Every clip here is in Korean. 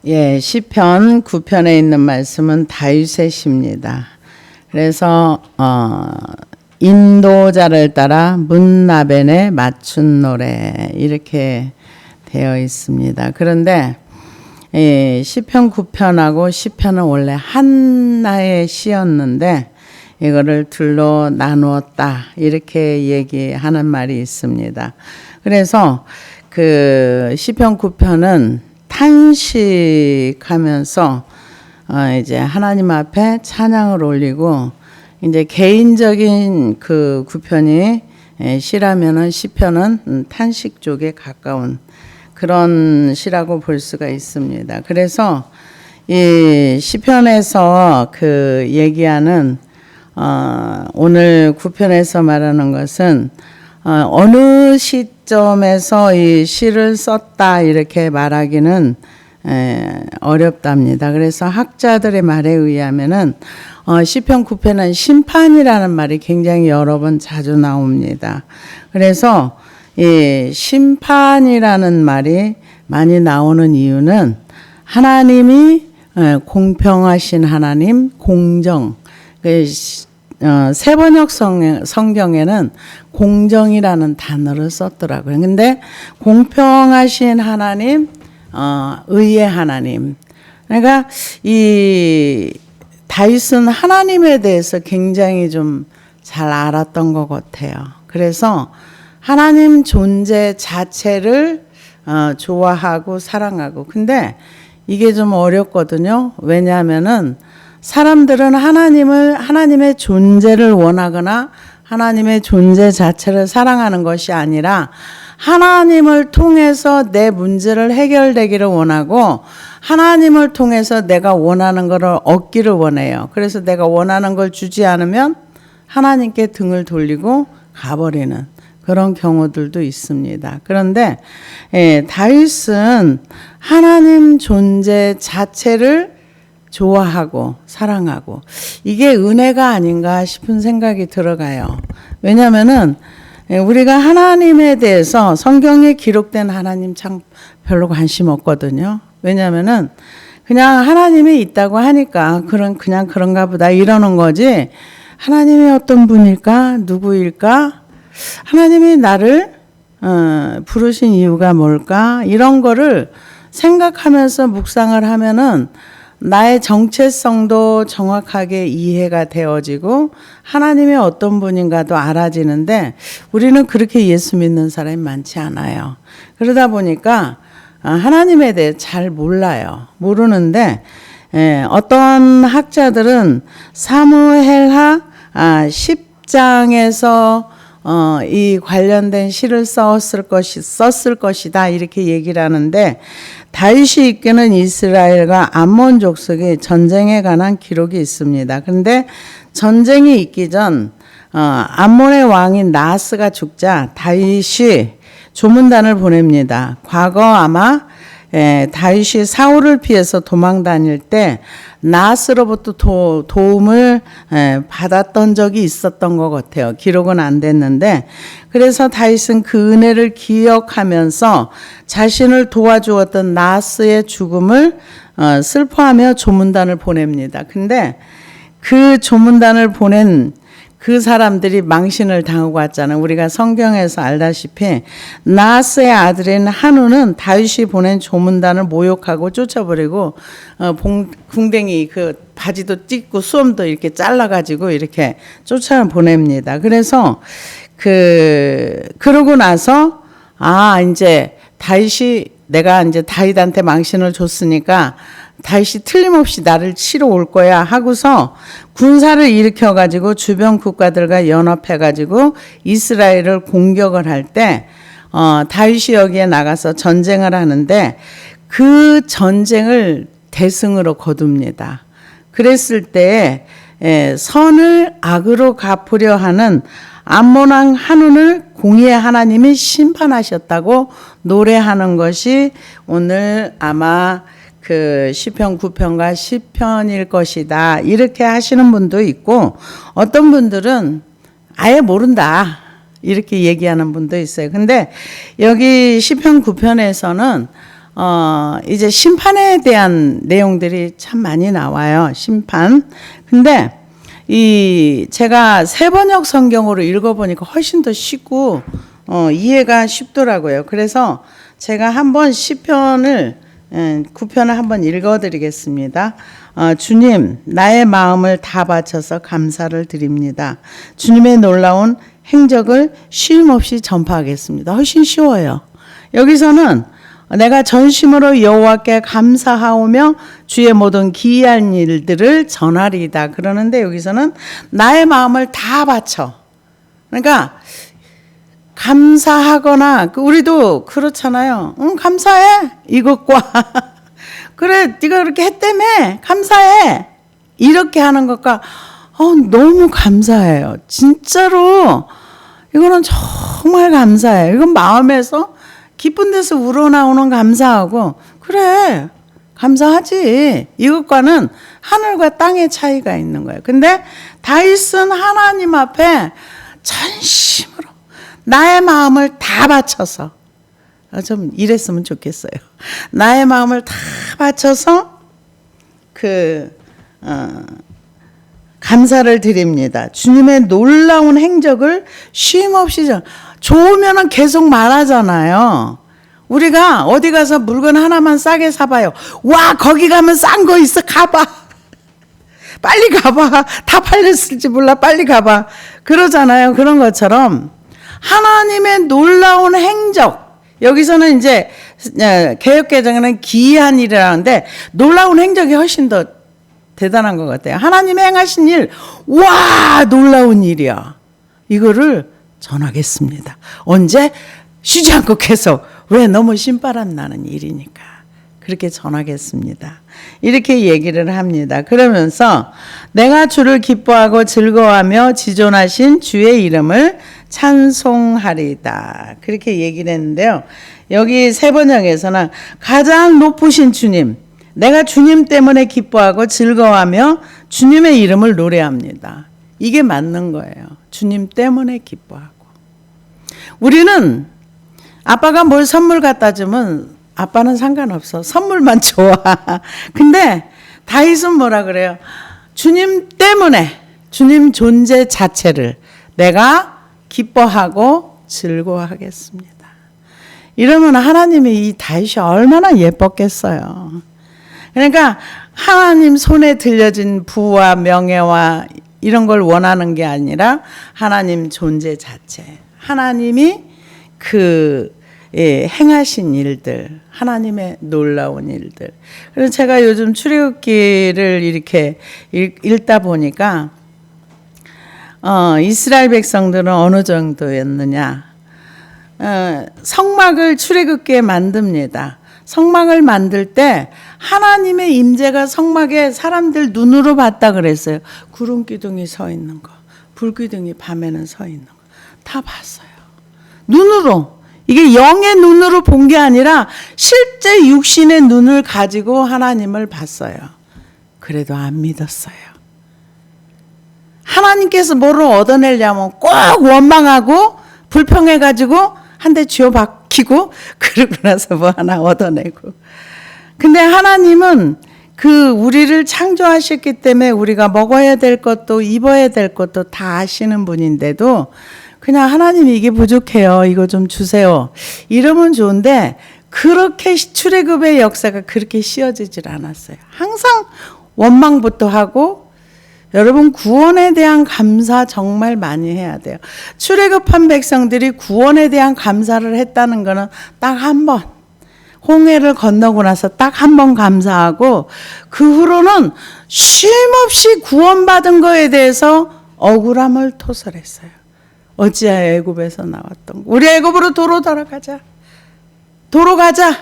예, 시편 9편에 있는 말씀은 다윗의 시입니다. 그래서 인도자를 따라 문나벤에 맞춘 노래 이렇게 되어 있습니다. 그런데 시편 9편하고 시편은 원래 하나의 시였는데 이거를 둘로 나누었다 이렇게 얘기하는 말이 있습니다. 그래서 그 시편 9편은 탄식하면서 이제 하나님 앞에 찬양을 올리고 이제 개인적인 그 9편이 시라면은 시편은 탄식 쪽에 가까운 그런 시라고 볼 수가 있습니다. 그래서 이 시편에서 그 얘기하는 오늘 9편에서 말하는 것은 어느 시점에서 이 시를 썼다 이렇게 말하기는 어렵답니다. 그래서 학자들의 말에 의하면은 시편 9편은 심판이라는 말이 굉장히 여러 번 자주 나옵니다. 그래서 이 심판이라는 말이 많이 나오는 이유는 하나님이 공평하신 하나님, 공정, 세번역 성경에는 공정이라는 단어를 썼더라고요. 근데 공평하신 하나님, 의의 하나님. 그러니까 이 다윗은 하나님에 대해서 굉장히 좀 잘 알았던 것 같아요. 그래서 하나님 존재 자체를 좋아하고 사랑하고. 근데 이게 좀 어렵거든요. 왜냐하면은 사람들은 하나님의 존재를 원하거나 하나님의 존재 자체를 사랑하는 것이 아니라 하나님을 통해서 내 문제를 해결되기를 원하고 하나님을 통해서 내가 원하는 것을 얻기를 원해요. 그래서 내가 원하는 걸 주지 않으면 하나님께 등을 돌리고 가버리는 그런 경우들도 있습니다. 그런데 다윗은 하나님 존재 자체를 좋아하고 사랑하고 이게 은혜가 아닌가 싶은 생각이 들어가요. 왜냐하면은 우리가 하나님에 대해서 성경에 기록된 하나님 참 별로 관심 없거든요. 왜냐하면은 그냥 하나님이 있다고 하니까 그냥 그런가 보다 이러는 거지. 하나님이 어떤 분일까? 누구일까? 하나님이 나를 부르신 이유가 뭘까? 이런 거를 생각하면서 묵상을 하면은 나의 정체성도 정확하게 이해가 되어지고 하나님이 어떤 분인가도 알아지는데 우리는 그렇게 예수 믿는 사람이 많지 않아요. 그러다 보니까 하나님에 대해 잘 몰라요. 모르는데 어떤 학자들은 사무엘하 10장에서 이 관련된 시를 썼을 것이다 이렇게 얘기를 하는데 다윗이 이끄는 이스라엘과 암몬 족속의 전쟁에 관한 기록이 있습니다. 그런데 전쟁이 있기 전 암몬의 왕인 나하스가 죽자 다윗이 조문단을 보냅니다. 과거 아마 다윗이 사울을 피해서 도망 다닐 때 나하스로부터 도움을 받았던 적이 있었던 것 같아요. 기록은 안 됐는데 그래서 다윗은 그 은혜를 기억하면서 자신을 도와주었던 나하스의 죽음을 슬퍼하며 조문단을 보냅니다. 근데 그 조문단을 보낸 그 사람들이 망신을 당하고 왔잖아요. 우리가 성경에서 알다시피 나하스의 아들인 한우는 다윗이 보낸 조문단을 모욕하고 쫓아버리고 궁뎅이 그 바지도 찢고 수염도 이렇게 잘라가지고 이렇게 쫓아보냅니다. 그래서 그러고 나서 이제 내가 이제 다윗한테 망신을 줬으니까 다윗이 틀림없이 나를 치러 올 거야 하고서 군사를 일으켜가지고 주변 국가들과 연합해가지고 이스라엘을 공격을 할 때 다윗이 여기에 나가서 전쟁을 하는데 그 전쟁을 대승으로 거둡니다. 그랬을 때 선을 악으로 갚으려 하는 암몬 왕 한운을 공의의 하나님이 심판하셨다고 노래하는 것이 오늘 아마 그 시편 9편과 10편일 것이다 이렇게 하시는 분도 있고 어떤 분들은 아예 모른다 이렇게 얘기하는 분도 있어요. 근데 여기 시편 9편에서는 이제 심판에 대한 내용들이 참 많이 나와요. 심판. 근데 제가 세번역 성경으로 읽어보니까 훨씬 더 쉽고, 이해가 쉽더라고요. 그래서 제가 한번 시편을, 9편을 한번 읽어드리겠습니다. 주님, 나의 마음을 다 바쳐서 감사를 드립니다. 주님의 놀라운 행적을 쉼 없이 전파하겠습니다. 훨씬 쉬워요. 여기서는 내가 전심으로 여호와께 감사하오며 주의 모든 기이한 일들을 전하리이다. 그러는데 여기서는 나의 마음을 다 바쳐. 그러니까 감사하거나 우리도 그렇잖아요. 응, 감사해. 이것과 그래 네가 그렇게 했다며 감사해. 이렇게 하는 것과 너무 감사해요. 진짜로 이거는 정말 감사해요. 이건 마음에서 기쁜 데서 우러나오는 감사하고 그래 감사하지. 이것과는 하늘과 땅의 차이가 있는 거예요. 근데 다윗은 하나님 앞에 전심으로 나의 마음을 다 바쳐서 좀 이랬으면 좋겠어요. 나의 마음을 다 바쳐서 감사를 드립니다. 주님의 놀라운 행적을 쉼 없이 좋으면은 계속 말하잖아요. 우리가 어디 가서 물건 하나만 싸게 사봐요. 와, 거기 가면 싼 거 있어. 가봐. 빨리 가봐. 다 팔렸을지 몰라. 빨리 가봐. 그러잖아요. 그런 것처럼 하나님의 놀라운 행적. 여기서는 이제 개역개정에는 기이한 일이라는데 놀라운 행적이 훨씬 더 대단한 것 같아요. 하나님의 행하신 일, 와, 놀라운 일이야. 이거를 전하겠습니다. 언제? 쉬지 않고 계속. 왜? 너무 신바람 나는 일이니까. 그렇게 전하겠습니다. 이렇게 얘기를 합니다. 그러면서 내가 주를 기뻐하고 즐거워하며 지존하신 주의 이름을 찬송하리다. 그렇게 얘기를 했는데요. 여기 세번역에서는 가장 높으신 주님, 내가 주님 때문에 기뻐하고 즐거워하며 주님의 이름을 노래합니다. 이게 맞는 거예요. 주님 때문에 기뻐하고. 우리는 아빠가 뭘 선물 갖다 주면 아빠는 상관없어. 선물만 좋아. 근데 다윗은 뭐라 그래요? 주님 때문에 주님 존재 자체를 내가 기뻐하고 즐거워하겠습니다. 이러면 하나님이 이 다윗이 얼마나 예뻤겠어요. 그러니까 하나님 손에 들려진 부와 명예와 이런 걸 원하는 게 아니라 하나님 존재 자체, 하나님이 행하신 일들, 하나님의 놀라운 일들. 그래서 제가 요즘 출애굽기를 이렇게 읽다 보니까 이스라엘 백성들은 어느 정도였느냐? 성막을 출애굽기에 만듭니다. 성막을 만들 때 하나님의 임재가 성막에 사람들 눈으로 봤다 그랬어요. 구름 기둥이 서 있는 거, 불 기둥이 밤에는 서 있는 거 다 봤어요. 눈으로. 이게 영의 눈으로 본 게 아니라 실제 육신의 눈을 가지고 하나님을 봤어요. 그래도 안 믿었어요. 하나님께서 뭐를 얻어내려면 꼭 원망하고 불평해가지고 한 대 쥐어 박히고 그러고 나서 뭐 하나 얻어내고. 근데 하나님은 우리를 창조하셨기 때문에 우리가 먹어야 될 것도 입어야 될 것도 다 아시는 분인데도 그냥 하나님 이게 부족해요. 이거 좀 주세요. 이러면 좋은데 그렇게 출애굽의 역사가 그렇게 씌워지질 않았어요. 항상 원망부터 하고 여러분 구원에 대한 감사 정말 많이 해야 돼요. 출애굽한 백성들이 구원에 대한 감사를 했다는 거는 딱 한 번. 홍해를 건너고 나서 딱 한 번 감사하고 그 후로는 쉼없이 구원받은 거에 대해서 억울함을 토설했어요. 어찌하여 애굽에서 나왔던 우리 애굽으로 도로 돌아가자. 도로 가자.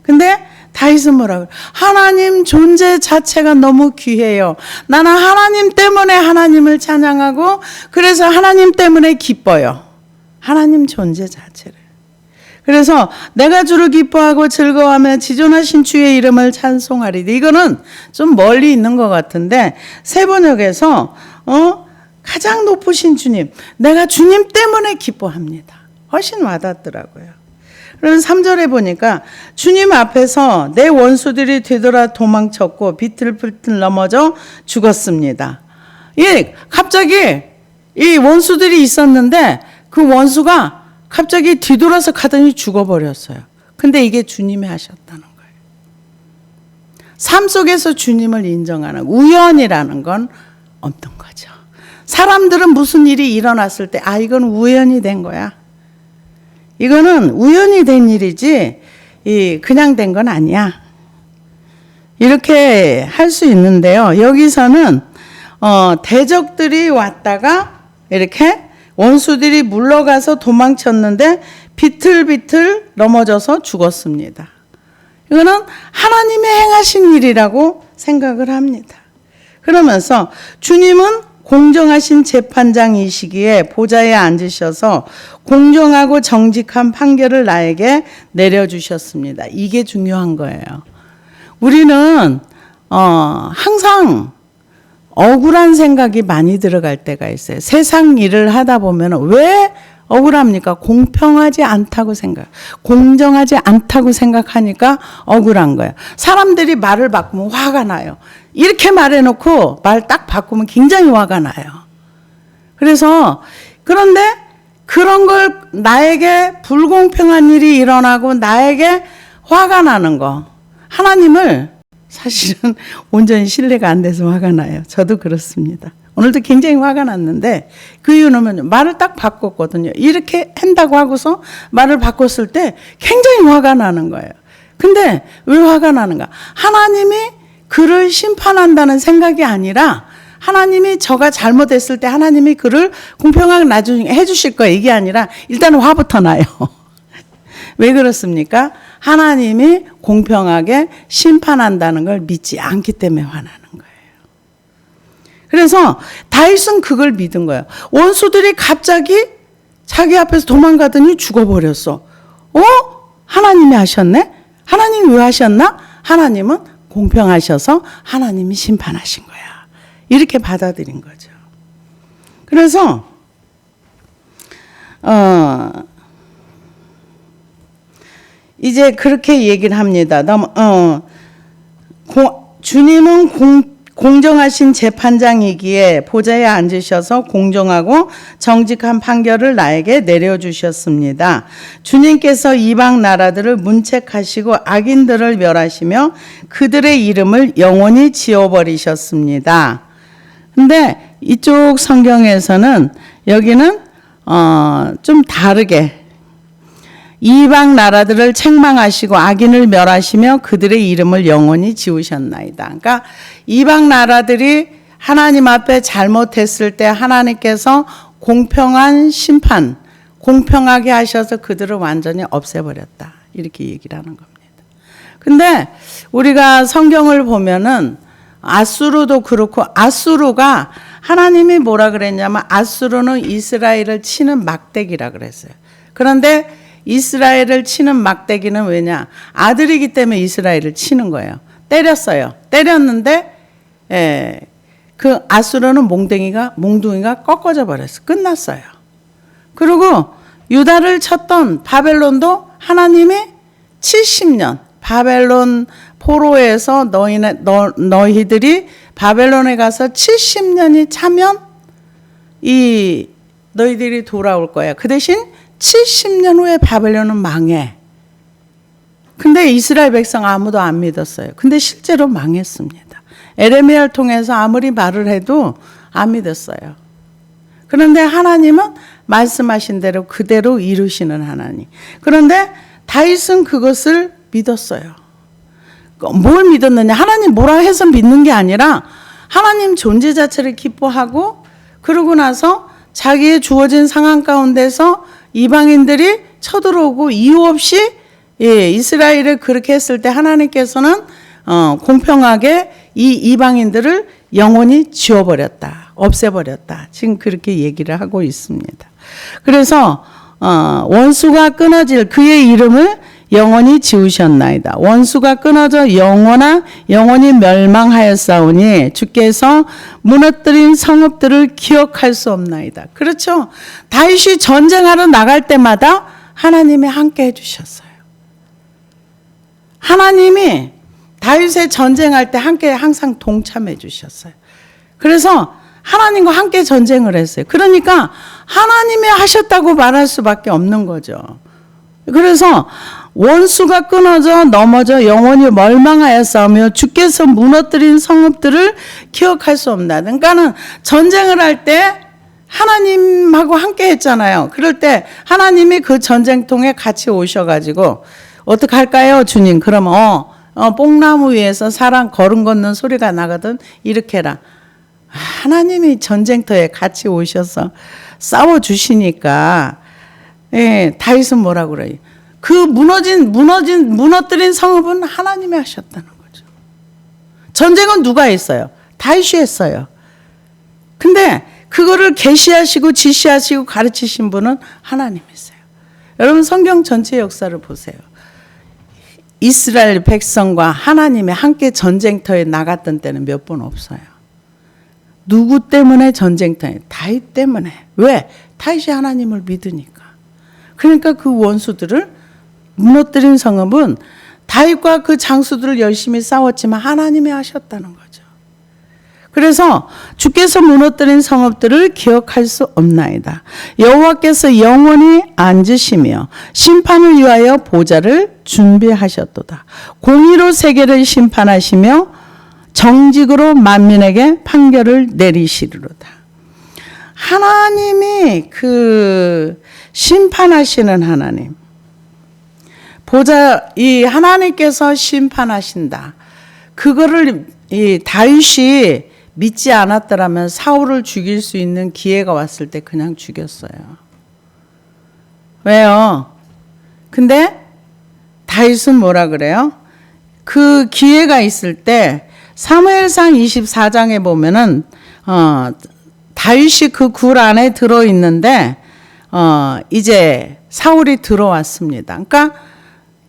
근데 다윗은 뭐라고? 하나님 존재 자체가 너무 귀해요. 나는 하나님 때문에 하나님을 찬양하고 그래서 하나님 때문에 기뻐요. 하나님 존재 자체를. 그래서 내가 주를 기뻐하고 즐거워하며 지존하신 주의 이름을 찬송하리. 이거는 좀 멀리 있는 것 같은데 세번역에서 가장 높으신 주님, 내가 주님 때문에 기뻐합니다. 훨씬 와닿더라고요. 그래서 3절에 보니까 주님 앞에서 내 원수들이 되돌아 도망쳤고 비틀비틀 넘어져 죽었습니다. 예, 갑자기 이 원수들이 있었는데 그 원수가 갑자기 뒤돌아서 가더니 죽어버렸어요. 근데 이게 주님이 하셨다는 거예요. 삶 속에서 주님을 인정하는 우연이라는 건 없는 거죠. 사람들은 무슨 일이 일어났을 때 이건 우연이 된 거야. 이거는 우연이 된 일이지 그냥 된 건 아니야. 이렇게 할 수 있는데요. 여기서는 대적들이 왔다가 이렇게 원수들이 물러가서 도망쳤는데 비틀비틀 넘어져서 죽었습니다. 이거는 하나님이 행하신 일이라고 생각을 합니다. 그러면서 주님은 공정하신 재판장이시기에 보좌에 앉으셔서 공정하고 정직한 판결을 나에게 내려주셨습니다. 이게 중요한 거예요. 우리는 항상 억울한 생각이 많이 들어갈 때가 있어요. 세상 일을 하다 보면 왜 억울합니까? 공평하지 않다고 공정하지 않다고 생각하니까 억울한 거예요. 사람들이 말을 바꾸면 화가 나요. 이렇게 말해놓고 말 딱 바꾸면 굉장히 화가 나요. 그래서 그런데 그런 걸 나에게 불공평한 일이 일어나고 나에게 화가 나는 거, 하나님을 사실은 온전히 신뢰가 안 돼서 화가 나요. 저도 그렇습니다. 오늘도 굉장히 화가 났는데 그 이유는 말을 딱 바꿨거든요. 이렇게 한다고 하고서 말을 바꿨을 때 굉장히 화가 나는 거예요. 근데 왜 화가 나는가? 하나님이 그를 심판한다는 생각이 아니라 하나님이 저가 잘못했을 때 하나님이 그를 공평하게 나중에 해주실 거예요. 이게 아니라 일단은 화부터 나요. 왜 그렇습니까? 하나님이 공평하게 심판한다는 걸 믿지 않기 때문에 화나는 거예요. 그래서 다윗은 그걸 믿은 거예요. 원수들이 갑자기 자기 앞에서 도망가더니 죽어버렸어. 하나님이 하셨네? 하나님이 왜 하셨나? 하나님은 공평하셔서 하나님이 심판하신 거야. 이렇게 받아들인 거죠. 그래서 이제 그렇게 얘기를 합니다. 주님은 공정하신 재판장이기에 보좌에 앉으셔서 공정하고 정직한 판결을 나에게 내려주셨습니다. 주님께서 이방 나라들을 문책하시고 악인들을 멸하시며 그들의 이름을 영원히 지워버리셨습니다. 근데 이쪽 성경에서는 여기는 좀 다르게 이방 나라들을 책망하시고 악인을 멸하시며 그들의 이름을 영원히 지우셨나이다. 그러니까 이방 나라들이 하나님 앞에 잘못했을 때 하나님께서 공평한 심판, 공평하게 하셔서 그들을 완전히 없애버렸다. 이렇게 얘기를 하는 겁니다. 근데 우리가 성경을 보면은 아수르도 그렇고 아수르가 하나님이 뭐라 그랬냐면 아수르는 이스라엘을 치는 막대기라 그랬어요. 그런데 이스라엘을 치는 막대기는 왜냐? 아들이기 때문에 이스라엘을 치는 거예요. 때렸어요. 때렸는데 그 아수르는 몽둥이가 꺾어져 버렸어요. 끝났어요. 그리고 유다를 쳤던 바벨론도 하나님이 70년 바벨론 포로에서 너희들이 바벨론에 가서 70년이 차면 너희들이 돌아올 거야. 그 대신 70년 후에 바벨론은 망해. 근데 이스라엘 백성 아무도 안 믿었어요. 근데 실제로 망했습니다. 에레미야를 통해서 아무리 말을 해도 안 믿었어요. 그런데 하나님은 말씀하신 대로 그대로 이루시는 하나님. 그런데 다윗은 그것을 믿었어요. 뭘 믿었느냐? 하나님 뭐라 해서 믿는 게 아니라 하나님 존재 자체를 기뻐하고 그러고 나서 자기의 주어진 상황 가운데서 이방인들이 쳐들어오고 이유 없이 이스라엘을 그렇게 했을 때 하나님께서는 공평하게 이 이방인들을 영원히 지워버렸다. 없애버렸다. 지금 그렇게 얘기를 하고 있습니다. 그래서 원수가 끊어질 그의 이름을 영원히 지우셨나이다. 원수가 끊어져 영원히 멸망하였사오니 주께서 무너뜨린 성읍들을 기억할 수 없나이다. 그렇죠. 다윗이 전쟁하러 나갈 때마다 하나님이 함께 해주셨어요. 하나님이 다윗의 전쟁할 때 함께 항상 동참해 주셨어요. 그래서 하나님과 함께 전쟁을 했어요. 그러니까 하나님이 하셨다고 말할 수밖에 없는 거죠. 그래서 원수가 끊어져 넘어져 영원히 멀망하여 싸우며 주께서 무너뜨린 성읍들을 기억할 수 없나. 그러니까는 전쟁을 할 때 하나님하고 함께 했잖아요. 그럴 때 하나님이 그 전쟁통에 같이 오셔가지고 어떻게 할까요, 주님? 그러면 뽕나무 위에서 사람 걸음 걷는 소리가 나거든. 이렇게 해라. 하나님이 전쟁터에 같이 오셔서 싸워주시니까, 예, 다윗은 뭐라 그래요? 그 무너뜨린 성읍은 하나님이 하셨다는 거죠. 전쟁은 누가 했어요? 다윗이 했어요. 근데 그거를 계시하시고 지시하시고 가르치신 분은 하나님이세요. 여러분 성경 전체 역사를 보세요. 이스라엘 백성과 하나님이 함께 전쟁터에 나갔던 때는 몇 번 없어요. 누구 때문에 전쟁터에? 다윗 때문에. 왜? 다윗이 하나님을 믿으니까. 그러니까 그 원수들을 무너뜨린 성읍은 다윗과 그 장수들을 열심히 싸웠지만 하나님이 하셨다는 거죠. 그래서 주께서 무너뜨린 성읍들을 기억할 수 없나이다. 여호와께서 영원히 앉으시며 심판을 위하여 보좌를 준비하셨도다. 공의로 세계를 심판하시며 정직으로 만민에게 판결을 내리시리로다. 하나님이 그 심판하시는 하나님. 이 하나님께서 심판하신다. 그거를 이 다윗이 믿지 않았더라면 사울을 죽일 수 있는 기회가 왔을 때 그냥 죽였어요. 왜요? 근데 다윗은 뭐라 그래요? 그 기회가 있을 때 사무엘상 24장에 보면은 다윗이 그 굴 안에 들어 있는데 이제 사울이 들어왔습니다. 그러니까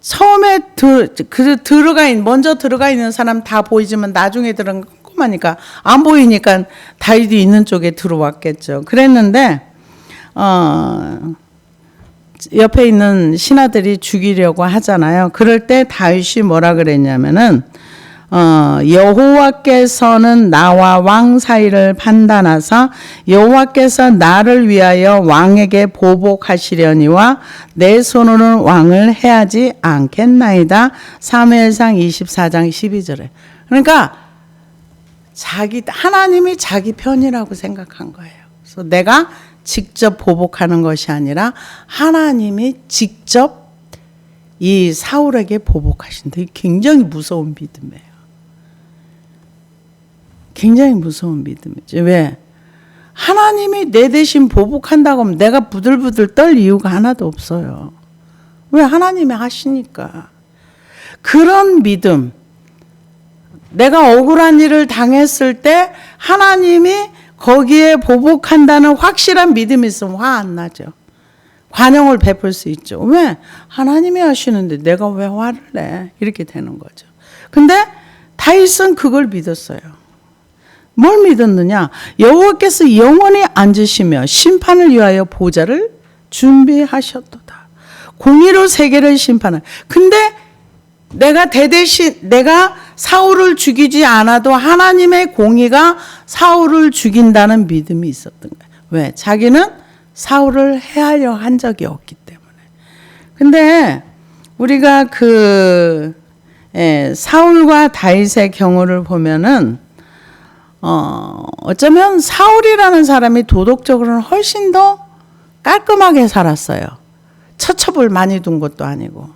처음에 먼저 들어가 있는 사람 다 보이지만 나중에 들어간 꼼꼼하니까 안 보이니까 다윗이 있는 쪽에 들어왔겠죠. 그랬는데 옆에 있는 신하들이 죽이려고 하잖아요. 그럴 때 다윗이 뭐라 그랬냐면은 여호와께서는 나와 왕 사이를 판단하사 여호와께서 나를 위하여 왕에게 보복하시려니와 내 손으로는 왕을 해하지 않겠나이다. 사무엘상 24장 12절에. 그러니까 하나님이 자기 편이라고 생각한 거예요. 그래서 내가 직접 보복하는 것이 아니라 하나님이 직접 이 사울에게 보복하신다. 굉장히 무서운 믿음이에요. 굉장히 무서운 믿음이죠. 왜? 하나님이 내 대신 보복한다고 하면 내가 부들부들 떨 이유가 하나도 없어요. 왜? 하나님이 하시니까. 그런 믿음. 내가 억울한 일을 당했을 때 하나님이 거기에 보복한다는 확실한 믿음이 있으면 화 안 나죠. 관용을 베풀 수 있죠. 왜? 하나님이 하시는데 내가 왜 화를 내? 이렇게 되는 거죠. 근데 다윗은 그걸 믿었어요. 뭘 믿었느냐? 여호와께서 영원히 앉으시며 심판을 위하여 보좌를 준비하셨도다. 공의로 세계를 심판할. 근데 내가 사울을 죽이지 않아도 하나님의 공의가 사울을 죽인다는 믿음이 있었던 거예요. 왜? 자기는 사울을 해하려 한 적이 없기 때문에. 근데 우리가 사울과 다윗의 경우를 보면은 어쩌면 사울이라는 사람이 도덕적으로는 훨씬 더 깔끔하게 살았어요. 처첩을 많이 둔 것도 아니고.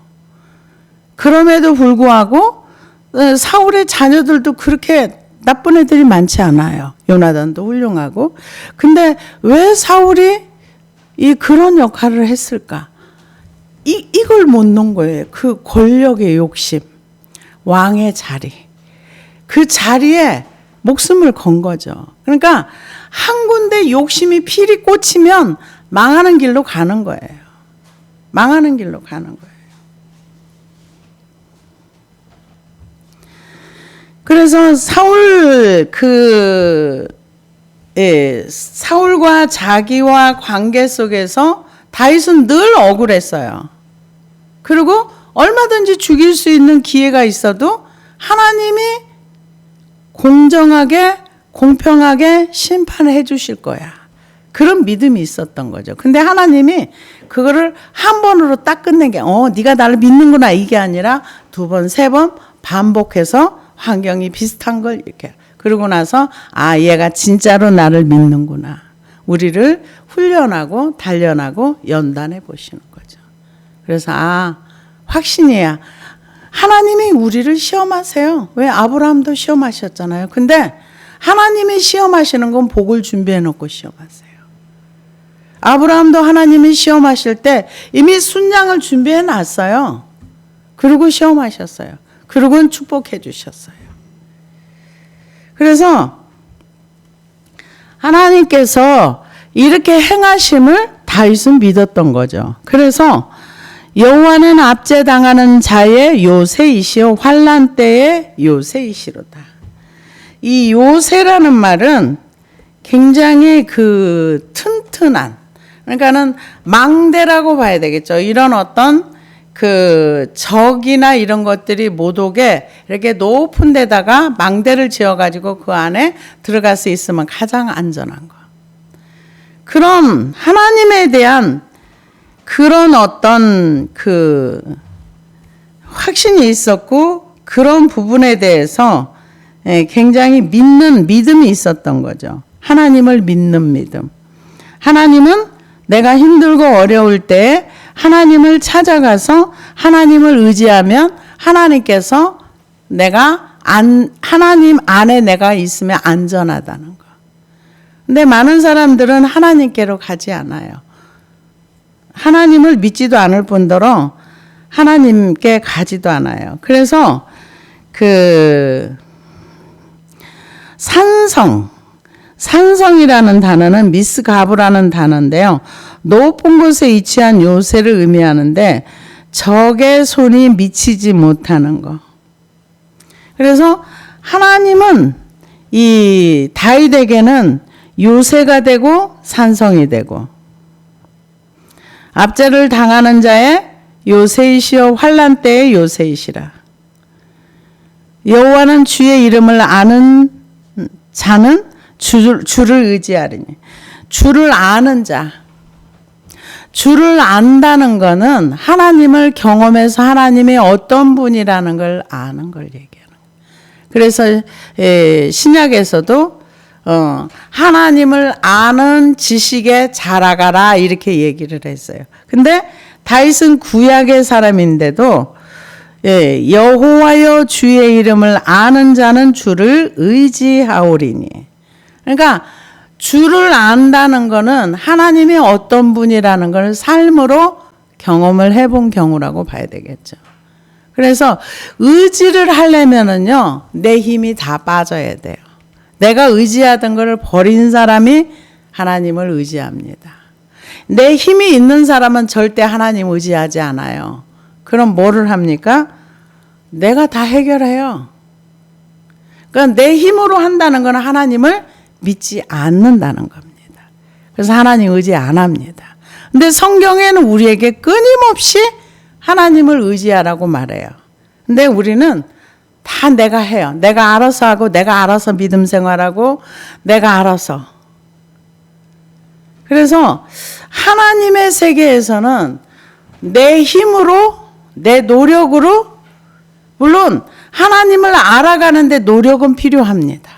그럼에도 불구하고 사울의 자녀들도 그렇게 나쁜 애들이 많지 않아요. 요나단도 훌륭하고. 근데 왜 사울이 그런 역할을 했을까? 이걸 못 놓은 거예요. 그 권력의 욕심, 왕의 자리. 그 자리에 목숨을 건 거죠. 그러니까 한 군데 욕심이 필이 꽂히면 망하는 길로 가는 거예요. 망하는 길로 가는 거예요. 그래서 사울과 자기와 관계 속에서 다윗은 늘 억울했어요. 그리고 얼마든지 죽일 수 있는 기회가 있어도 하나님이 공정하게 공평하게 심판해 주실 거야. 그런 믿음이 있었던 거죠. 근데 하나님이 그거를 한 번으로 딱 끝낸 게 네가 나를 믿는구나 이게 아니라 두 번, 세 번 반복해서 환경이 비슷한 걸 이렇게 그러고 나서 얘가 진짜로 나를 믿는구나. 우리를 훈련하고 단련하고 연단해 보시는 거죠. 그래서 확신이야. 하나님이 우리를 시험하세요. 왜? 아브라함도 시험하셨잖아요. 근데 하나님이 시험하시는 건 복을 준비해 놓고 시험하세요. 아브라함도 하나님이 시험하실 때 이미 순양을 준비해 놨어요. 그리고 시험하셨어요. 그리고는 축복해 주셨어요. 그래서 하나님께서 이렇게 행하심을 다윗은 믿었던 거죠. 그래서 여호와는 압제당하는 자의 요새이시오 환난 때의 요새이시로다. 이 요새라는 말은 굉장히 그 튼튼한, 그러니까는 망대라고 봐야 되겠죠. 이런 어떤 그 적이나 이런 것들이 못 오게 이렇게 높은 데다가 망대를 지어가지고 그 안에 들어갈 수 있으면 가장 안전한 거. 그럼 하나님에 대한 그런 어떤 그 확신이 있었고 그런 부분에 대해서 굉장히 믿는 믿음이 있었던 거죠. 하나님을 믿는 믿음. 하나님은 내가 힘들고 어려울 때 하나님을 찾아가서 하나님을 의지하면 하나님께서 하나님 안에 내가 있으면 안전하다는 거. 근데 많은 사람들은 하나님께로 가지 않아요. 하나님을 믿지도 않을 뿐더러 하나님께 가지도 않아요. 그래서 산성이라는 단어는 미스가브라는 단어인데요. 높은 곳에 위치한 요새를 의미하는데 적의 손이 미치지 못하는 거. 그래서 하나님은 이 다윗에게는 요새가 되고 산성이 되고 압제를 당하는 자의 요새이시여 환난 때의 요새이시라. 여호와는 주의 이름을 아는 자는 주를 의지하리니. 주를 아는 자. 주를 안다는 것은 하나님을 경험해서 하나님이 어떤 분이라는 걸 아는 걸 얘기하는 거예요. 그래서 신약에서도 하나님을 아는 지식에 자라가라 이렇게 얘기를 했어요. 근데 다윗은 구약의 사람인데도 여호와여 주의 이름을 아는 자는 주를 의지하오리니. 그러니까 주를 안다는 것은 하나님이 어떤 분이라는 걸 삶으로 경험을 해본 경우라고 봐야 되겠죠. 그래서 의지를 하려면은요, 내 힘이 다 빠져야 돼요. 내가 의지하던 것을 버린 사람이 하나님을 의지합니다. 내 힘이 있는 사람은 절대 하나님 의지하지 않아요. 그럼 뭐를 합니까? 내가 다 해결해요. 그러니까 내 힘으로 한다는 건 하나님을 믿지 않는다는 겁니다. 그래서 하나님 의지 안 합니다. 근데 성경에는 우리에게 끊임없이 하나님을 의지하라고 말해요. 근데 우리는 다 내가 해요. 내가 알아서 하고 내가 알아서 믿음 생활하고 내가 알아서. 그래서 하나님의 세계에서는 내 힘으로 내 노력으로 물론 하나님을 알아가는데 노력은 필요합니다.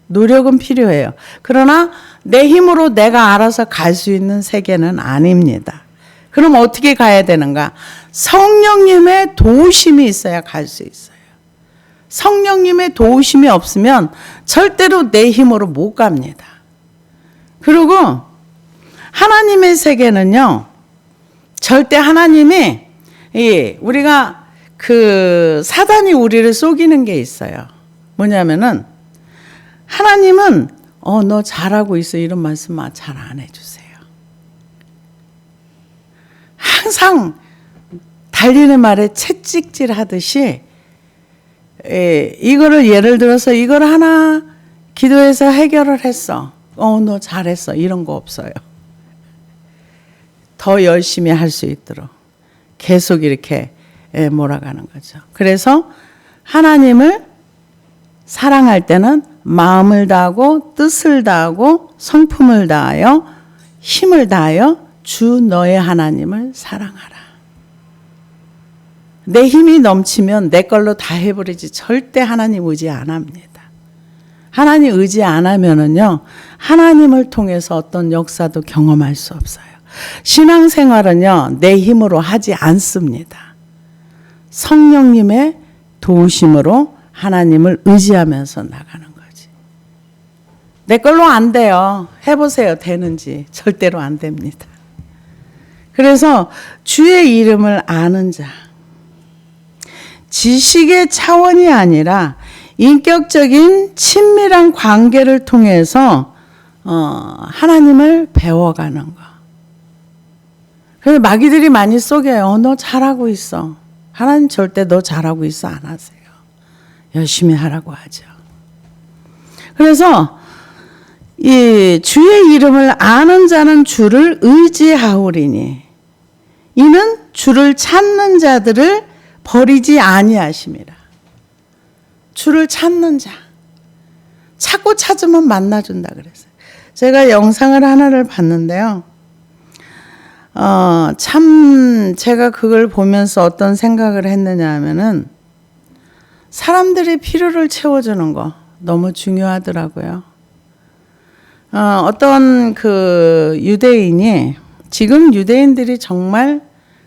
노력은 필요해요. 그러나 내 힘으로 내가 알아서 갈 수 있는 세계는 아닙니다. 그럼 어떻게 가야 되는가? 성령님의 도우심이 있어야 갈 수 있어요. 성령님의 도우심이 없으면 절대로 내 힘으로 못 갑니다. 그리고 하나님의 세계는요, 절대 하나님이 우리가 사단이 우리를 속이는 게 있어요. 뭐냐면은 하나님은 너 잘하고 있어 이런 말씀 잘 안 해주세요. 항상 달리는 말에 채찍질 하듯이 이거를 예를 들어서 이걸 하나 기도해서 해결을 했어. 너 잘했어. 이런 거 없어요. 더 열심히 할 수 있도록 계속 이렇게 몰아가는 거죠. 그래서 하나님을 사랑할 때는 마음을 다하고 뜻을 다하고 성품을 다하여 힘을 다하여 주 너의 하나님을 사랑하라. 내 힘이 넘치면 내 걸로 다 해버리지 절대 하나님 의지 안 합니다. 하나님 의지 안 하면은요, 하나님을 통해서 어떤 역사도 경험할 수 없어요. 신앙생활은요, 내 힘으로 하지 않습니다. 성령님의 도우심으로 하나님을 의지하면서 나가는 거지. 내 걸로 안 돼요. 해보세요. 되는지. 절대로 안 됩니다. 그래서 주의 이름을 아는 자. 지식의 차원이 아니라 인격적인 친밀한 관계를 통해서 하나님을 배워가는 거. 그래서 마귀들이 많이 속여요. 너 잘하고 있어. 하나님 절대 너 잘하고 있어 안 하세요. 열심히 하라고 하죠. 그래서 이 주의 이름을 아는 자는 주를 의지하오리니 이는 주를 찾는 자들을 버리지 아니하심이라. 주를 찾는 자. 찾고 찾으면 만나준다 그랬어요. 제가 영상을 하나를 봤는데요. 참 제가 그걸 보면서 어떤 생각을 했느냐 하면은 사람들이 필요를 채워주는 거 너무 중요하더라고요. 어떤 그 유대인이 지금 유대인들이 정말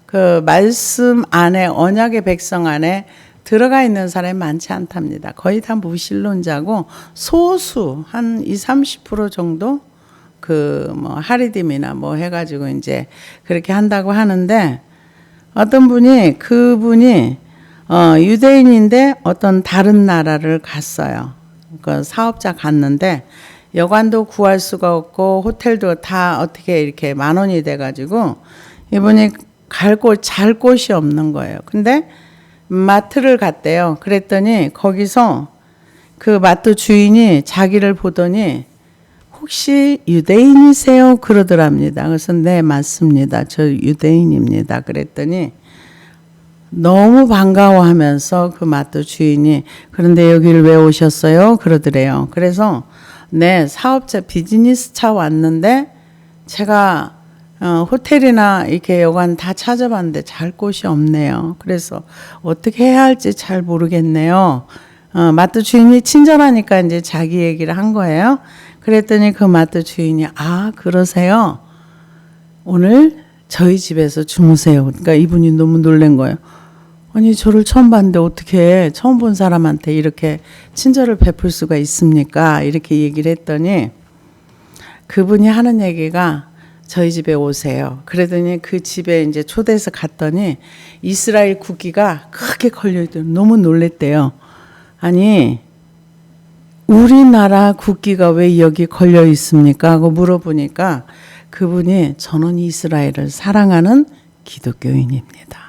그 말씀 안에 언약의 백성 안에 들어가 있는 사람이 많지 않답니다. 거의 다 무신론자고 소수 한 20-30% 정도 그 뭐 하리딤이나 뭐 해가지고 이제 그렇게 한다고 하는데 어떤 분이 그분이 유대인인데 어떤 다른 나라를 갔어요. 그 사업자 갔는데 여관도 구할 수가 없고 호텔도 다 어떻게 이렇게 10,000원이 돼가지고 이분이 잘 곳이 없는 거예요. 근데 마트를 갔대요. 그랬더니 거기서 그 마트 주인이 자기를 보더니 혹시 유대인이세요? 그러더랍니다. 그래서 네 맞습니다. 저 유대인입니다. 그랬더니 너무 반가워하면서 그 마트 주인이 그런데 여기를 왜 오셨어요? 그러더래요. 그래서 네 사업자 비즈니스 차 왔는데 제가 호텔이나 이렇게 여관 다 찾아봤는데 잘 곳이 없네요. 그래서 어떻게 해야 할지 잘 모르겠네요. 마트 주인이 친절하니까 이제 자기 얘기를 한 거예요. 그랬더니 그 마트 주인이 아 그러세요? 오늘 저희 집에서 주무세요. 그러니까 이분이 너무 놀란 거예요. 아니 저를 처음 봤는데 어떻게 처음 본 사람한테 이렇게 친절을 베풀 수가 있습니까? 이렇게 얘기를 했더니 그분이 하는 얘기가 저희 집에 오세요. 그러더니 그 집에 이제 초대해서 갔더니 이스라엘 국기가 크게 걸려있더니 너무 놀랬대요. 아니 우리나라 국기가 왜 여기 걸려 있습니까? 하고 물어보니까 그분이 저는 이스라엘을 사랑하는 기독교인입니다.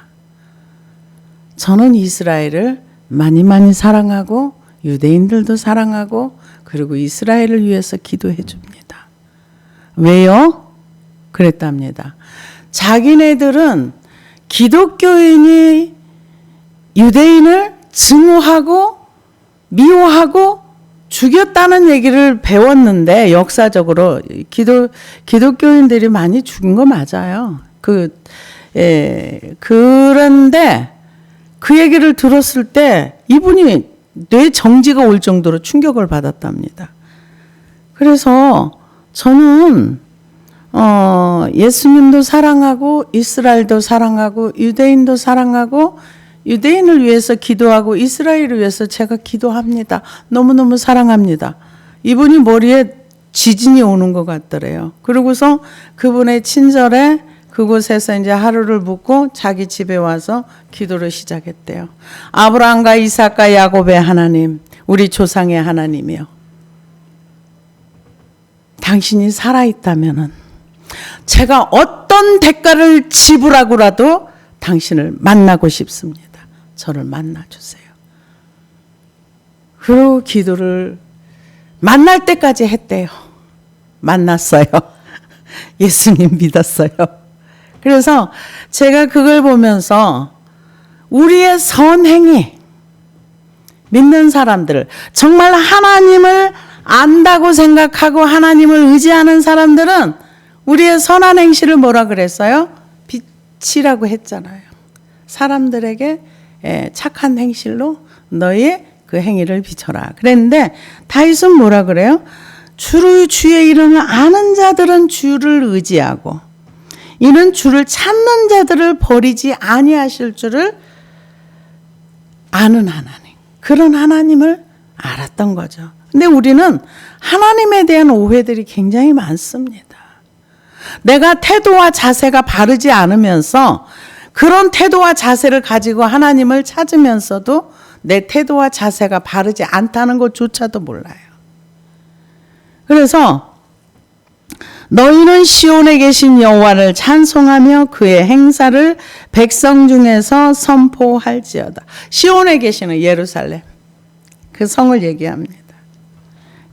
저는 이스라엘을 많이 사랑하고 유대인들도 사랑하고 그리고 이스라엘을 위해서 기도해 줍니다. 왜요? 그랬답니다. 자기네들은 기독교인이 유대인을 증오하고 미워하고 죽였다는 얘기를 배웠는데 역사적으로 기독교인들이 많이 죽인 거 맞아요. 그런데 그 얘기를 들었을 때 이분이 뇌 정지가 올 정도로 충격을 받았답니다. 그래서 저는 예수님도 사랑하고 이스라엘도 사랑하고 유대인도 사랑하고 유대인을 위해서 기도하고 이스라엘을 위해서 제가 기도합니다. 너무너무 사랑합니다. 이분이 머리에 지진이 오는 것 같더래요. 그러고서 그분의 친절에 그곳에서 이제 하루를 묵고 자기 집에 와서 기도를 시작했대요. 아브라함과 이삭과 야곱의 하나님, 우리 조상의 하나님이요. 당신이 살아있다면은 제가 어떤 대가를 지불하고라도 당신을 만나고 싶습니다. 저를 만나주세요. 그리고 기도를 만날 때까지 했대요. 만났어요. 예수님 믿었어요. 그래서 제가 그걸 보면서 우리의 선행이 믿는 사람들, 정말 하나님을 안다고 생각하고 하나님을 의지하는 사람들은 우리의 선한 행실을 뭐라 그랬어요? 빛이라고 했잖아요. 사람들에게 착한 행실로 너의 그 행위를 비춰라. 그랬는데 다윗은 뭐라 그래요? 주의 이름을 아는 자들은 주를 의지하고 이는 주를 찾는 자들을 버리지 아니하실 줄을 아는 하나님. 그런 하나님을 알았던 거죠. 근데 우리는 하나님에 대한 오해들이 굉장히 많습니다. 내가 태도와 자세가 바르지 않으면서 그런 태도와 자세를 가지고 하나님을 찾으면서도 내 태도와 자세가 바르지 않다는 것조차도 몰라요. 그래서 너희는 시온에 계신 여호와를 찬송하며 그의 행사를 백성 중에서 선포할지어다. 시온에 계시는 예루살렘, 그 성을 얘기합니다.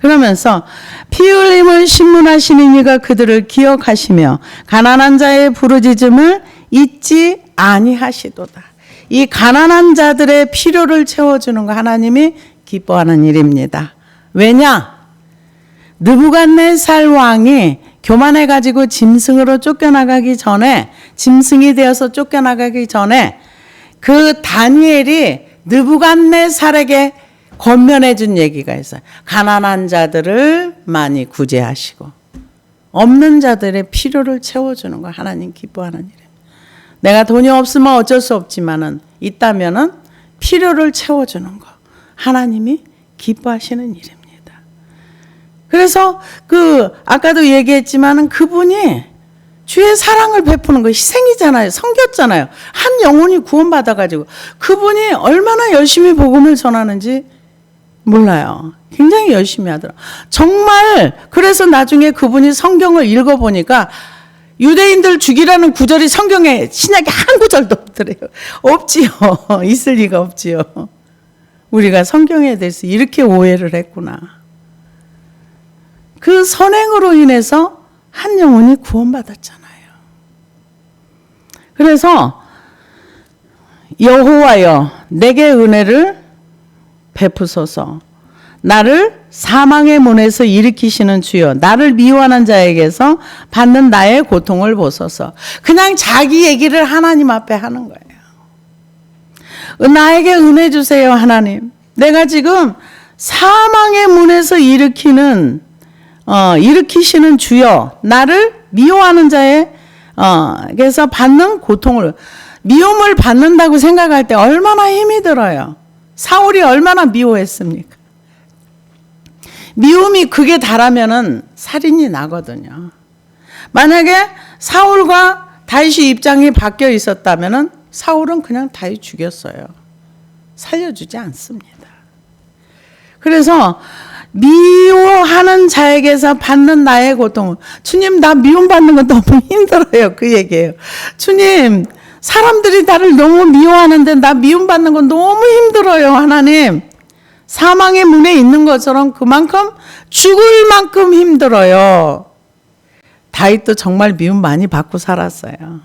그러면서 피 흘림을 신문하시는 이가 그들을 기억하시며 가난한 자의 부르짖음을 잊지 아니하시도다. 이 가난한 자들의 필요를 채워주는 거 하나님이 기뻐하는 일입니다. 왜냐? 느부갓네살 왕이 교만해가지고 짐승으로 쫓겨나가기 전에, 짐승이 되어서 쫓겨나가기 전에 그 다니엘이 느부갓네살에게 권면해 준 얘기가 있어요. 가난한 자들을 많이 구제하시고 없는 자들의 필요를 채워주는 거 하나님 기뻐하는 일이에요. 내가 돈이 없으면 어쩔 수 없지만은 있다면은 필요를 채워주는 거 하나님이 기뻐하시는 일입니다. 그래서 아까도 얘기했지만은 그분이 주의 사랑을 베푸는 거 희생이잖아요. 섬겼잖아요. 한 영혼이 구원받아가지고 그분이 얼마나 열심히 복음을 전하는지 몰라요. 굉장히 열심히 하더라. 정말 그래서 나중에 그분이 성경을 읽어보니까 유대인들 죽이라는 구절이 성경에 신약에 한 구절도 없더래요. 없지요. 있을 리가 없지요. 우리가 성경에 대해서 이렇게 오해를 했구나. 그 선행으로 인해서 한 영혼이 구원받았잖아요. 그래서 여호와여 내게 은혜를 베푸소서. 나를 사망의 문에서 일으키시는 주여 나를 미워하는 자에게서 받는 나의 고통을 보소서. 그냥 자기 얘기를 하나님 앞에 하는 거예요. 나에게 은혜 주세요 하나님. 내가 지금 사망의 문에서 일으키시는 주여 나를 미워하는 자에게서 받는 고통을, 미움을 받는다고 생각할 때 얼마나 힘이 들어요. 사울이 얼마나 미워했습니까? 미움이 극에 달하면은 살인이 나거든요. 만약에 사울과 다윗의 입장이 바뀌어 있었다면은 사울은 그냥 다윗 죽였어요. 살려주지 않습니다. 그래서 미워하는 자에게서 받는 나의 고통을, 주님 나 미움받는 건 너무 힘들어요. 그 얘기예요. 주님 사람들이 나를 너무 미워하는데 나 미움받는 건 너무 힘들어요. 하나님 사망의 문에 있는 것처럼 그만큼 죽을 만큼 힘들어요. 다윗도 정말 미움 많이 받고 살았어요.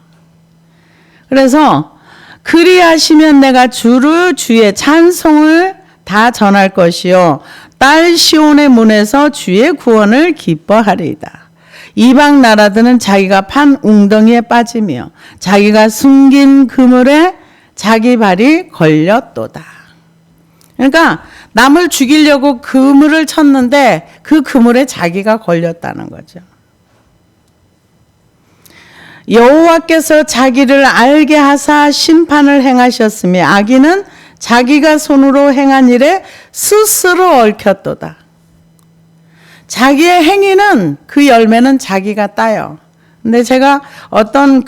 그래서 그리하시면 내가 주의 찬송을 다 전할 것이요 딸 시온의 문에서 주의 구원을 기뻐하리이다. 이방 나라들은 자기가 판 웅덩이에 빠지며 자기가 숨긴 그물에 자기 발이 걸렸도다. 그러니까 남을 죽이려고 그물을 쳤는데 그 그물에 자기가 걸렸다는 거죠. 여호와께서 자기를 알게 하사 심판을 행하셨으며 악인은 자기가 손으로 행한 일에 스스로 얽혔도다. 자기의 행위는 그 열매는 자기가 따요. 근데 제가 어떤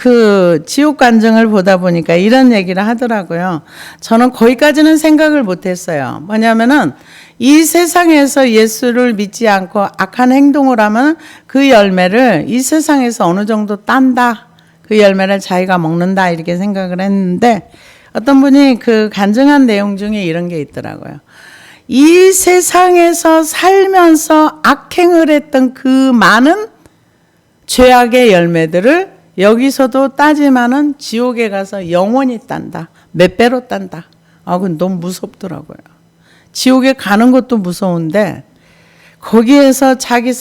지옥 간증을 보다 보니까 이런 얘기를 하더라고요. 저는 거기까지는 생각을 못했어요. 뭐냐면은 이 세상에서 예수를 믿지 않고 악한 행동을 하면 그 열매를 이 세상에서 어느 정도 딴다. 그 열매를 자기가 먹는다 이렇게 생각을 했는데 어떤 분이 그 간증한 내용 중에 이런 게 있더라고요. 이 세상에서 살면서 악행을 했던 그 많은 죄악의 열매들을 여기서도 따지만은 지옥에 가서 영원히 딴다. 몇 배로 딴다. 그건 너무 무섭더라고요. 지옥에 가는 것도 무서운데 거기에서 자기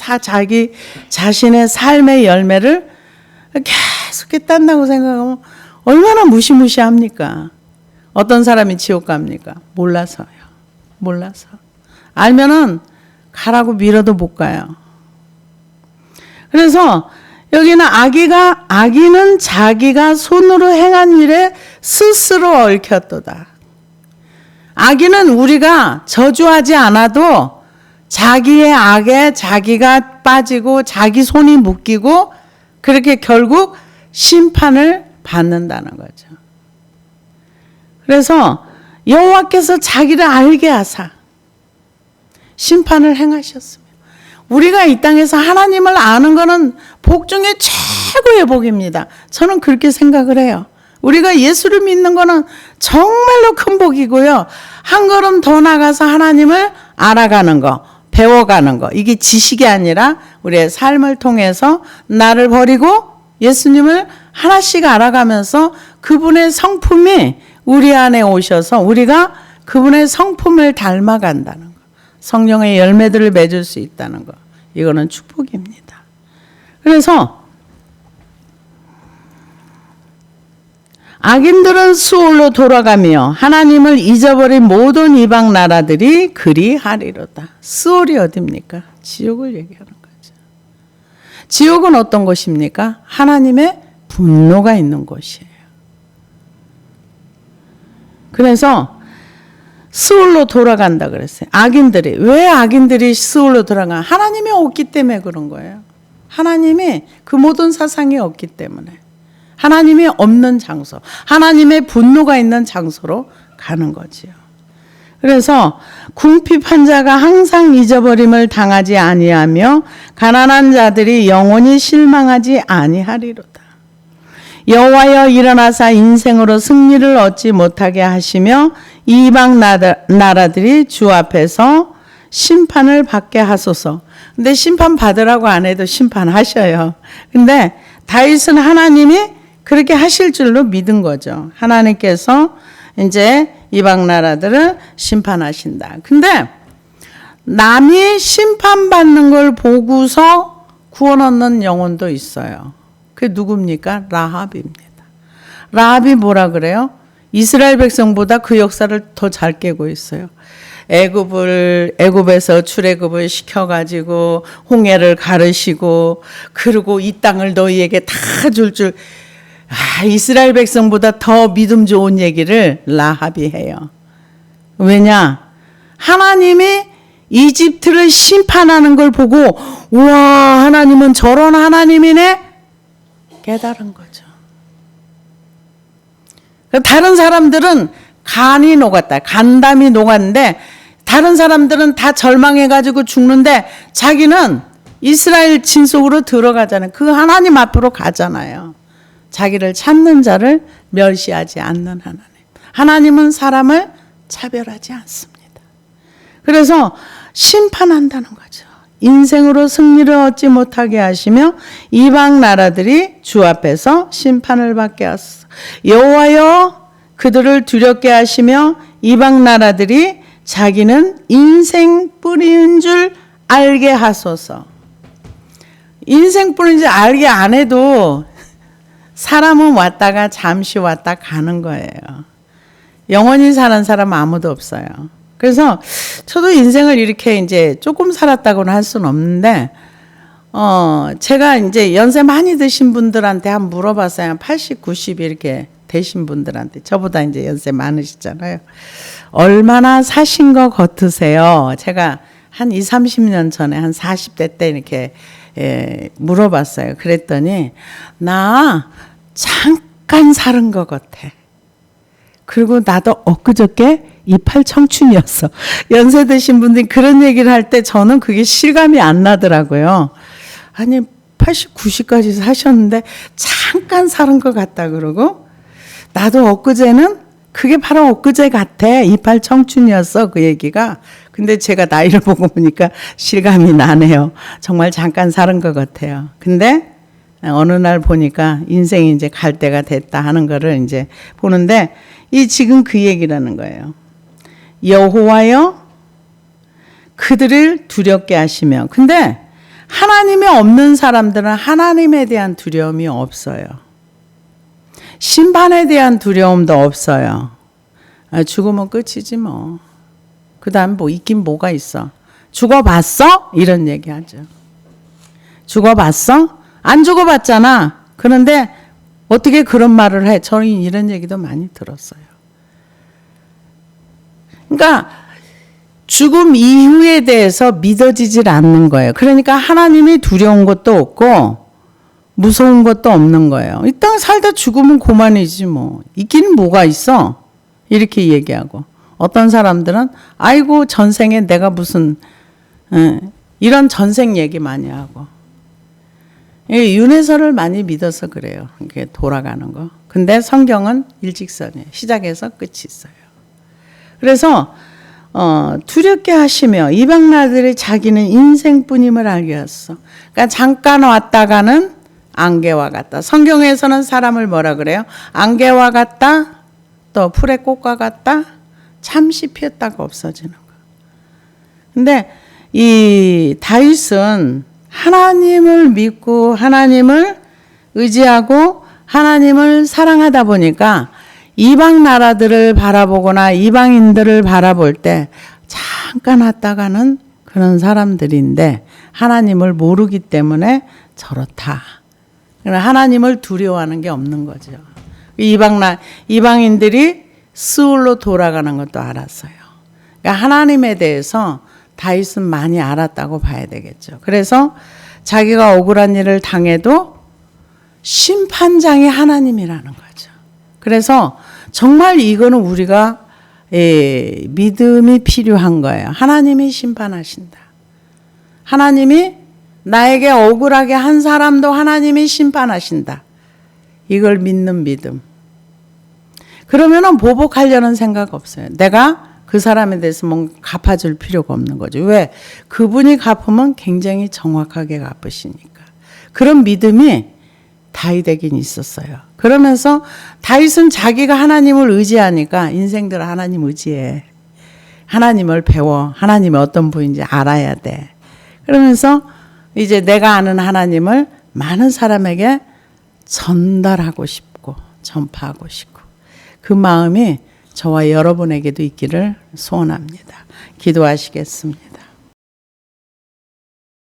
자신의 삶의 열매를 계속 딴다고 생각하면 얼마나 무시무시합니까? 어떤 사람이 지옥 갑니까? 몰라서요. 몰라서. 알면은 가라고 밀어도 못 가요. 그래서 여기는 악인은 자기가 손으로 행한 일에 스스로 얽혔도다. 악인은 우리가 저주하지 않아도 자기의 악에 자기가 빠지고 자기 손이 묶이고 그렇게 결국 심판을 받는다는 거죠. 그래서 여호와께서 자기를 알게 하사 심판을 행하셨으며 우리가 이 땅에서 하나님을 아는 것은 복 중에 최고의 복입니다. 저는 그렇게 생각을 해요. 우리가 예수를 믿는 것은 정말로 큰 복이고요. 한 걸음 더 나가서 하나님을 알아가는 거, 배워가는 거. 이게 지식이 아니라 우리의 삶을 통해서 나를 버리고 예수님을 하나씩 알아가면서 그분의 성품이 우리 안에 오셔서 우리가 그분의 성품을 닮아간다는 거. 성령의 열매들을 맺을 수 있다는 거. 이거는 축복입니다. 그래서 악인들은 수올로 돌아가며 하나님을 잊어버린 모든 이방 나라들이 그리하리로다. 수올이 어디입니까? 지옥을 얘기하는 거죠. 지옥은 어떤 곳입니까? 하나님의 분노가 있는 곳이에요. 그래서 수올로 돌아간다 그랬어요. 악인들이. 왜 악인들이 수올로 돌아가? 하나님이 없기 때문에 그런 거예요. 하나님이 그 모든 사상이 없기 때문에. 하나님이 없는 장소, 하나님의 분노가 있는 장소로 가는 거지요. 그래서 궁핍한 자가 항상 잊어버림을 당하지 아니하며 가난한 자들이 영원히 실망하지 아니하리로다. 여호와여 일어나사 인생으로 승리를 얻지 못하게 하시며 이방 나라들이 주 앞에서 심판을 받게 하소서. 근데 심판 받으라고 안 해도 심판하셔요. 근데 다윗은 하나님이 그렇게 하실 줄로 믿은 거죠. 하나님께서 이제 이방 나라들을 심판하신다. 근데 남이 심판받는 걸 보고서 구원 얻는 영혼도 있어요. 그게 누굽니까? 라합입니다. 라합이 뭐라 그래요? 이스라엘 백성보다 그 역사를 더 잘 깨고 있어요. 애굽에서 출애굽을 시켜가지고 홍해를 가르시고 그리고 이 땅을 너희에게 다 줄 이스라엘 백성보다 더 믿음 좋은 얘기를 라합이 해요. 왜냐? 하나님이 이집트를 심판하는 걸 보고 우와 하나님은 저런 하나님이네 깨달은 거죠. 다른 사람들은 간이 녹았다. 간담이 녹았는데 다른 사람들은 다 절망해가지고 죽는데 자기는 이스라엘 진속으로 들어가잖아요. 그 하나님 앞으로 가잖아요. 자기를 찾는 자를 멸시하지 않는 하나님. 하나님은 사람을 차별하지 않습니다. 그래서 심판한다는 거죠. 인생으로 승리를 얻지 못하게 하시며 이방 나라들이 주 앞에서 심판을 받게 하소서. 여호와여 그들을 두렵게 하시며 이방 나라들이 자기는 인생 뿌리인 줄 알게 하소서. 인생 뿌리인 줄 알게 안 해도 사람은 왔다가 잠시 왔다 가는 거예요. 영원히 사는 사람 아무도 없어요. 그래서 저도 인생을 이렇게 이제 조금 살았다고는 할 수는 없는데, 제가 이제 연세 많이 드신 분들한테 한번 물어봤어요. 80, 90 이렇게 되신 분들한테. 저보다 이제 연세 많으시잖아요. 얼마나 사신 것 같으세요? 제가 한 20, 30년 전에 한 40대 때 이렇게 물어봤어요. 그랬더니 나 잠깐 살은 것 같아. 그리고 나도 엊그저께 이팔 청춘이었어. 연세 드신 분들이 그런 얘기를 할 때 저는 그게 실감이 안 나더라고요. 아니 80, 90까지 사셨는데 잠깐 살은 것 같다 그러고 나도 엊그제는 그게 바로 엊그제 같아. 이팔 청춘이었어 그 얘기가. 근데 제가 나이를 보고 보니까 실감이 나네요. 정말 잠깐 살은 것 같아요. 근데 어느 날 보니까 인생이 이제 갈 때가 됐다 하는 거를 이제 보는데 이 지금 그 얘기라는 거예요. 여호와여 그들을 두렵게 하시며. 근데 하나님이 없는 사람들은 하나님에 대한 두려움이 없어요. 심판에 대한 두려움도 없어요. 죽으면 끝이지 뭐. 그 다음 뭐 있긴 뭐가 있어. 죽어봤어? 이런 얘기 하죠. 죽어봤어? 안 죽어봤잖아. 그런데 어떻게 그런 말을 해? 저는 이런 얘기도 많이 들었어요. 그러니까 죽음 이후에 대해서 믿어지질 않는 거예요. 그러니까 하나님이 두려운 것도 없고 무서운 것도 없는 거예요. 이 땅 살다 죽으면 그만이지 뭐. 있기는 뭐가 있어? 이렇게 얘기하고. 어떤 사람들은 아이고 전생에 내가 무슨 이런 전생 얘기 많이 하고. 윤회설을 많이 믿어서 그래요. 이게 돌아가는 거. 근데 성경은 일직선이에요. 시작해서 끝이 있어요. 그래서 두렵게 하시며 이방 나라들이 자기는 인생뿐임을 알게 하셨어. 그러니까 잠깐 왔다가는 안개와 같다. 성경에서는 사람을 뭐라 그래요? 안개와 같다. 또 풀의 꽃과 같다. 잠시 피었다가 없어지는 거. 근데 이 다윗은 하나님을 믿고 하나님을 의지하고 하나님을 사랑하다 보니까 이방 나라들을 바라보거나 이방인들을 바라볼 때 잠깐 왔다가는 그런 사람들인데 하나님을 모르기 때문에 저렇다. 하나님을 두려워하는 게 없는 거죠. 이방인들이 스울로 돌아가는 것도 알았어요. 그러니까 하나님에 대해서 다윗은 많이 알았다고 봐야 되겠죠. 그래서 자기가 억울한 일을 당해도 심판장이 하나님이라는 거죠. 그래서 정말 이거는 우리가 믿음이 필요한 거예요. 하나님이 심판하신다. 하나님이 나에게 억울하게 한 사람도 하나님이 심판하신다. 이걸 믿는 믿음. 그러면은 보복하려는 생각 없어요. 내가 그 사람에 대해서 뭔가 갚아줄 필요가 없는 거죠. 왜? 그분이 갚으면 굉장히 정확하게 갚으시니까. 그런 믿음이 다윗에겐 있었어요. 그러면서 다윗은 자기가 하나님을 의지하니까 인생들 하나님 의지해. 하나님을 배워. 하나님이 어떤 분인지 알아야 돼. 그러면서 이제 내가 아는 하나님을 많은 사람에게 전달하고 싶고 전파하고 싶고 그 마음이 저와 여러분에게도 있기를 소원합니다. 기도하시겠습니다.